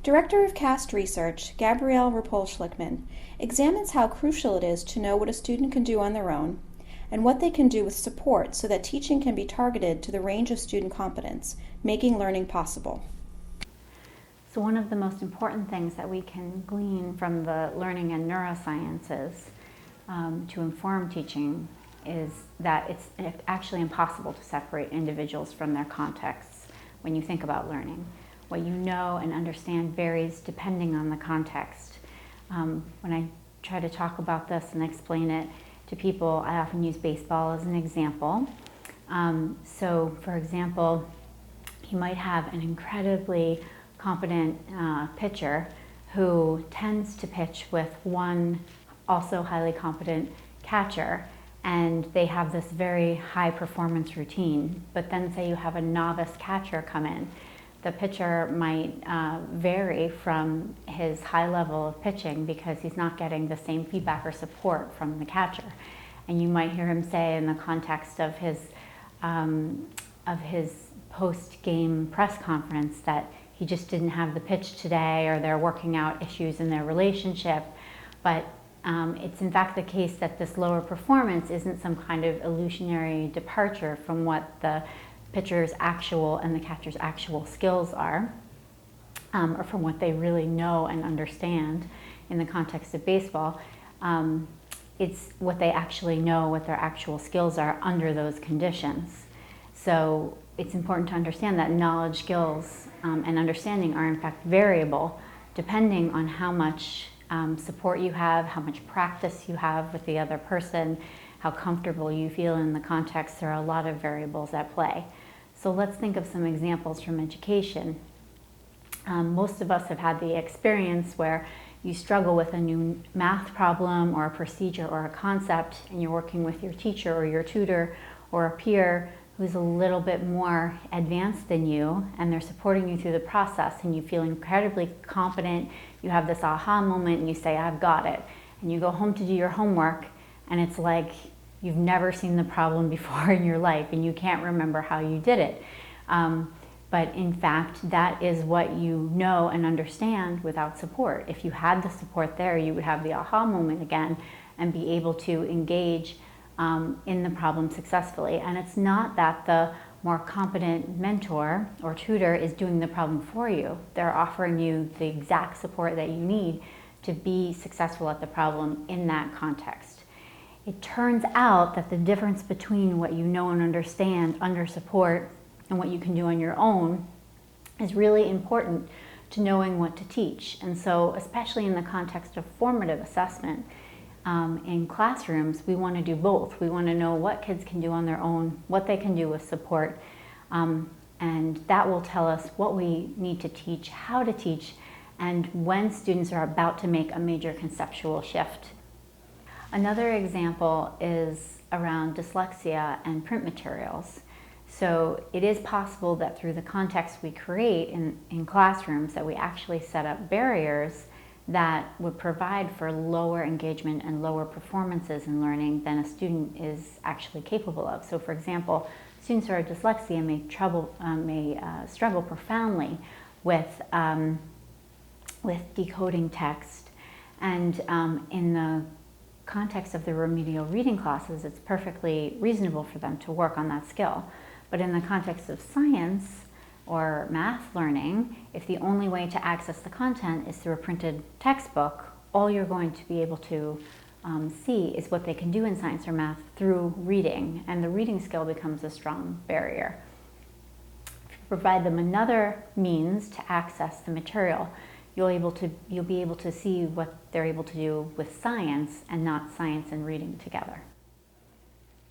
Director of CAST Research, Gabrielle Rapol-Schlickman, examines how crucial it is to know what a student can do on their own and what they can do with support so that teaching can be targeted to the range of student competence, making learning possible. So one of the most important things that we can glean from the learning and neurosciences to inform teaching is that it's actually impossible to separate individuals from their contexts when you think about learning. What you know and understand varies depending on the context. When I try to talk about this and explain it to people, I often use baseball as an example. So for example, you might have an incredibly competent pitcher who tends to pitch with one also highly competent catcher, and they have this very high performance routine. But then say you have a novice catcher come in. The pitcher might vary from his high level of pitching because he's not getting the same feedback or support from the catcher. And you might hear him say in the context of his post-game press conference that he just didn't have the pitch today, or they're working out issues in their relationship. But it's in fact the case that this lower performance isn't some kind of illusionary departure from what the pitcher's actual and the catcher's actual skills are, or from what they really know and understand in the context of baseball. It's what they actually know, what their actual skills are under those conditions. So it's important to understand that knowledge, skills, and understanding are in fact variable depending on how much support you have, how much practice you have with the other person, how comfortable you feel in the context. There are a lot of variables at play. So let's think of some examples from education. Most of us have had the experience where you struggle with a new math problem or a procedure or a concept, and you're working with your teacher or your tutor or a peer who's a little bit more advanced than you, and they're supporting you through the process, and you feel incredibly confident. You have this aha moment and you say, I've got it. And you go home to do your homework, and it's like you've never seen the problem before in your life and you can't remember how you did it. But in fact, that is what you know and understand without support. If you had the support there, you would have the aha moment again and be able to engage in the problem successfully. And it's not that the more competent mentor or tutor is doing the problem for you. They're offering you the exact support that you need to be successful at the problem in that context. It turns out that the difference between what you know and understand under support and what you can do on your own is really important to knowing what to teach. And so, especially in the context of formative assessment, in classrooms, we want to do both. We want to know what kids can do on their own, what they can do with support, and that will tell us what we need to teach, how to teach, and when students are about to make a major conceptual shift. Another example is around dyslexia and print materials. So it is possible that through the context we create in classrooms that we actually set up barriers that would provide for lower engagement and lower performances in learning than a student is actually capable of. So for example, students who are dyslexia may struggle profoundly with decoding text. And in the context of the remedial reading classes, it's perfectly reasonable for them to work on that skill. But in the context of science or math learning, if the only way to access the content is through a printed textbook, all you're going to be able to see is what they can do in science or math through reading, and the reading skill becomes a strong barrier. If you provide them another means to access the material, you'll be able to see what they're able to do with science and not science and reading together.